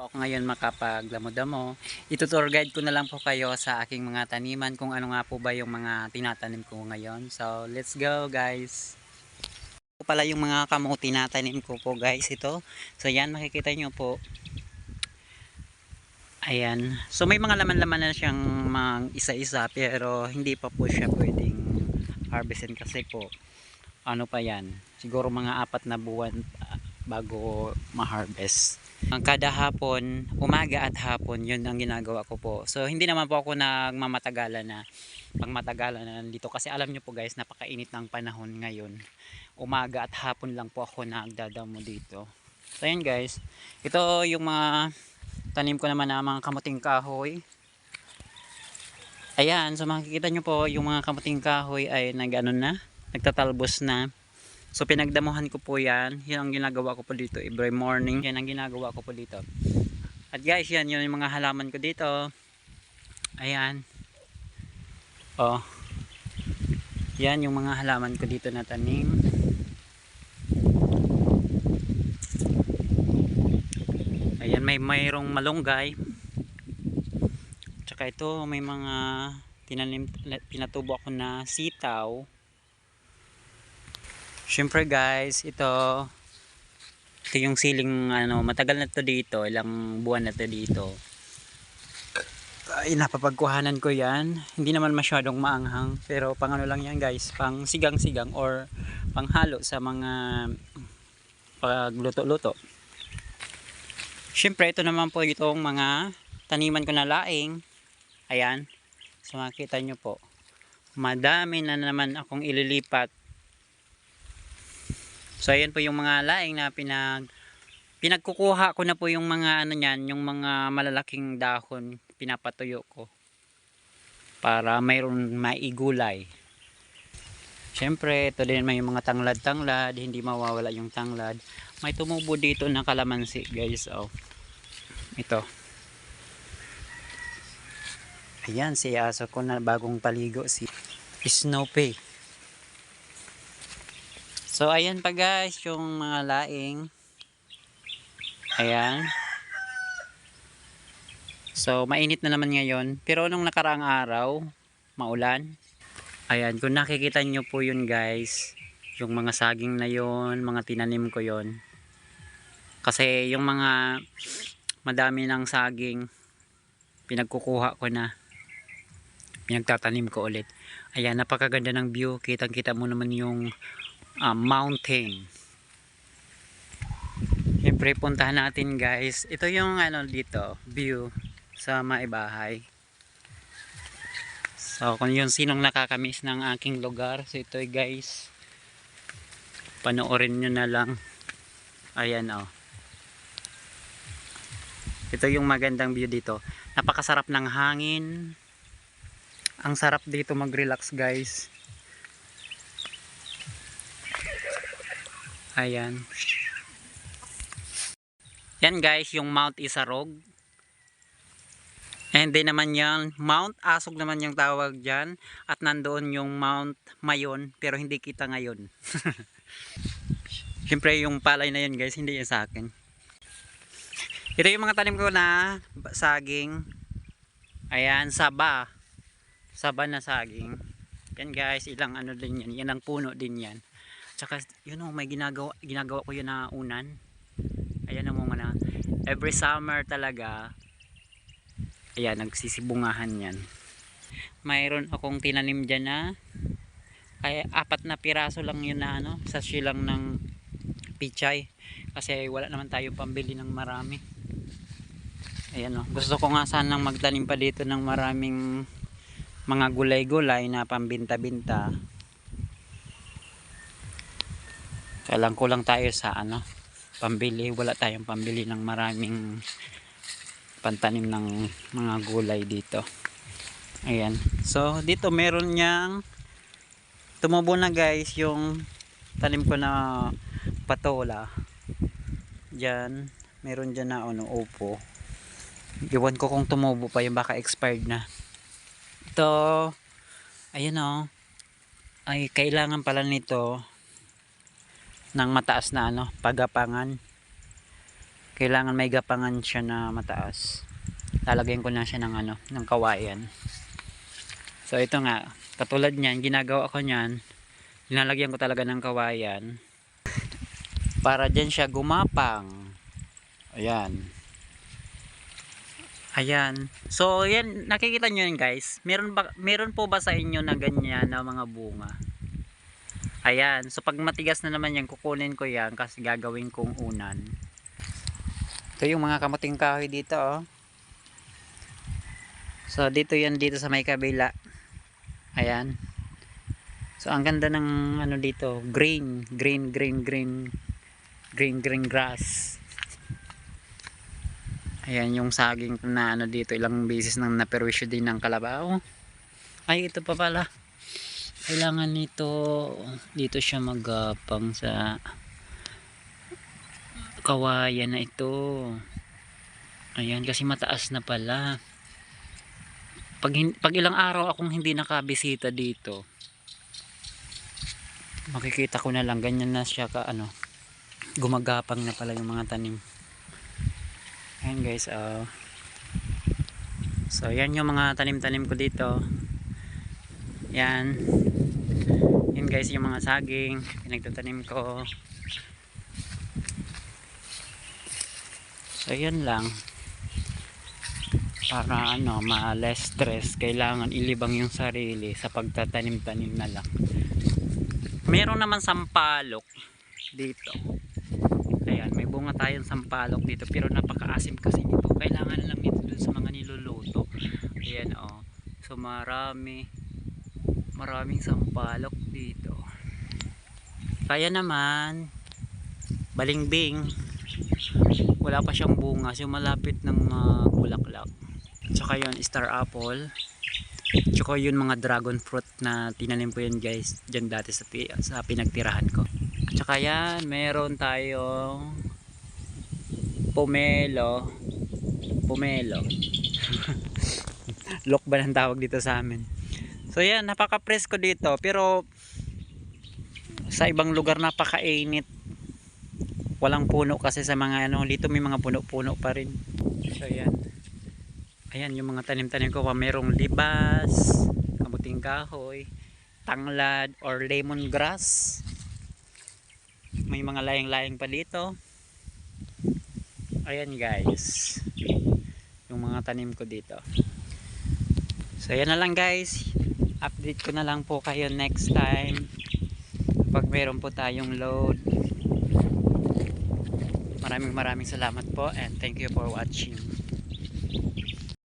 po ako ngayon makapagdamo-damo. Itutour guide ko na lang po kayo sa aking mga taniman kung ano nga po ba yung mga tinatanim ko ngayon. So, let's go guys. Ito pala yung mga kamuti na tanim ko po guys ito. So, yan makikita nyo po. Ayan. So, may mga laman-laman na siyang mga isa-isa pero hindi pa po siya pwedeng harvestin kasi po ano pa yan. Siguro mga 4 na buwan bago ma-harvest. Kada hapon, umaga at hapon, yun ang ginagawa ko po. So, hindi naman po ako nagmamatagalan na pangmatagalan na nandito kasi alam nyo po guys, napakainit ng panahon ngayon. Umaga at hapon lang po ako nagdadamo dito. So, yun guys. Ito yung mga tanim ko naman na mga kamuting kahoy. Ayan, so makikita nyo po yung mga kamuting kahoy ay nagtatalbos na. So pinagdamuhan ko po yan. Yan ang ginagawa ko po dito every morning. Yan ang ginagawa ko po dito. At guys, yan yung mga halaman ko dito. Ayan. Oh. Yan yung mga halaman ko dito na tanim. Ayan, mayroong malunggay. Tsaka ito may mga pinatubo ako na sitaw. Syempre guys, ito yung siling matagal na to dito, ilang buwan na to dito. Ay, napapagkuhanan ko yan. Hindi naman masyadong maanghang, pero pang ano lang yan guys, pang sigang-sigang or panghalo sa mga pagluto-luto. Syempre ito naman po itong mga taniman ko na laing. Ayan, so makita nyo po, madami na naman akong ililipat. So ayan po yung mga laing na pinagkukuha ko na po yung mga niyan, yung mga malalaking dahon, pinapatuyo ko para mayroon maigulay. Syempre ito din may mga tanglad-tanglad, hindi mawawala yung tanglad. May tumubo dito na kalamansi guys. Oh. Ito. Ayan si aso ko na bagong paligo, si Snoopy. So ayan pa guys yung mga laing. Ayan. So mainit na naman ngayon, pero nung nakaraang araw maulan. Ayan, kung nakikita nyo po yun guys, yung mga saging na yun, mga tinanim ko yun. Kasi yung mga madami ng saging pinagkukuha ko na, pinagtatanim ko ulit. Ayan, napakaganda ng view, kitang kita mo naman yung mountain. Siyempre puntahan natin guys, ito yung dito view sa maibahay. So kung yung sinong nakakamiss ng aking lugar, so ito guys, panoorin nyo na lang. Ayan oh, ito yung magandang view dito, napakasarap ng hangin, ang sarap dito mag relax guys. Ayan. Yan guys, yung Mount Isarog. And then naman yan, Mount Asog naman yung tawag dyan. At nandoon yung Mount Mayon, pero hindi kita ngayon. Siyempre yung palay na yun guys, hindi yun sa akin. Ito yung mga tanim ko na saging. Ayan, saba. Saba na saging. Yan guys, ilang din yan. Yan ang puno din yan. Tsaka yun may ginagawa ko yun na unan. Ayan ang mga na every summer talaga, ayan, nagsisibungahan yan. Mayroon akong tinanim dyan na kaya 4 na piraso lang yun na sa silang ng pichay, kasi wala naman tayong pambili ng marami. Ayan gusto ko nga sanang magtanim pa dito ng maraming mga gulay-gulay na pambinta-binta. Kailang kulang tayo sa pambili, wala tayong pambili ng maraming pantanim ng mga gulay dito. Ayan, so dito meron niyang tumubo na guys yung tanim ko na patola. Diyan meron dyan na upo. Iwan ko kung tumubo pa yung, baka expired na. Ito, ayan ay kailangan pala nito ng mataas na pagapangan. kailangan may gapangan siya na mataas. Lalagyan ko na siya ng ano, ng kawayan. So ito nga, katulad niyan, ginagawa ko niyan, linalagyan ko talaga ng kawayan para diyan siya gumapang. Ayan. Ayan. So, yan, nakikita nyo yun guys. Meron po ba sa inyo na ganyan na mga bunga? Ayan. So, pag matigas na naman yan, kukunin ko yan kasi gagawin kong unan. Ito yung mga kamuting kahoy dito, oh. So, dito yan, dito sa may kabila. Ayan. So, ang ganda ng ano dito, green grass. Ayan yung saging na ano dito, ilang beses nang naperwisyo din ng kalabaw. Ay, ito pa pala. Kailangan nito, dito siya magapang sa kawayan na ito. Ayan, kasi mataas na pala. Pag ilang araw akong hindi nakabisita dito, makikita ko na lang, ganyan na siya ka ano, gumagapang na pala yung mga tanim. Ayan guys, so yan yung mga tanim-tanim ko dito. Yan guys, yung mga saging pinagtatanim ko. So yan lang, para ano, ma-less stress. Kailangan ilibang yung sarili sa pagtatanim-tanim na lang. Meron naman sampalok dito. Ayan, may bunga tayong sampalok dito, pero napakaasim kasi nito. Kailangan na lang nito dun sa mga niluluto. Ayan, oh. So maraming sampalok dito. Kaya naman balimbing, wala pa siyang bunga, so malapit ng bulaklak. Tsaka yun, star apple. Tsaka yun, mga dragon fruit na tinanim ko yan guys, dyan dati sa pinagtirahan ko. Tsaka yan, meron tayong pomelo. Look ba ng tawag dito sa amin. So yan, napaka-presko dito, pero sa ibang lugar napakainit. Walang puno kasi sa mga ano, dito may mga puno-puno pa rin. So yan. Ayan yung mga tanim-tanim ko pa, merong libas, kamuting kahoy, tanglad or lemongrass. May mga layang-layang pa dito. Ayan guys, yung mga tanim ko dito. So yan na lang guys, update ko na lang po kayo next time pag meron po tayong load. Maraming salamat po and thank you for watching.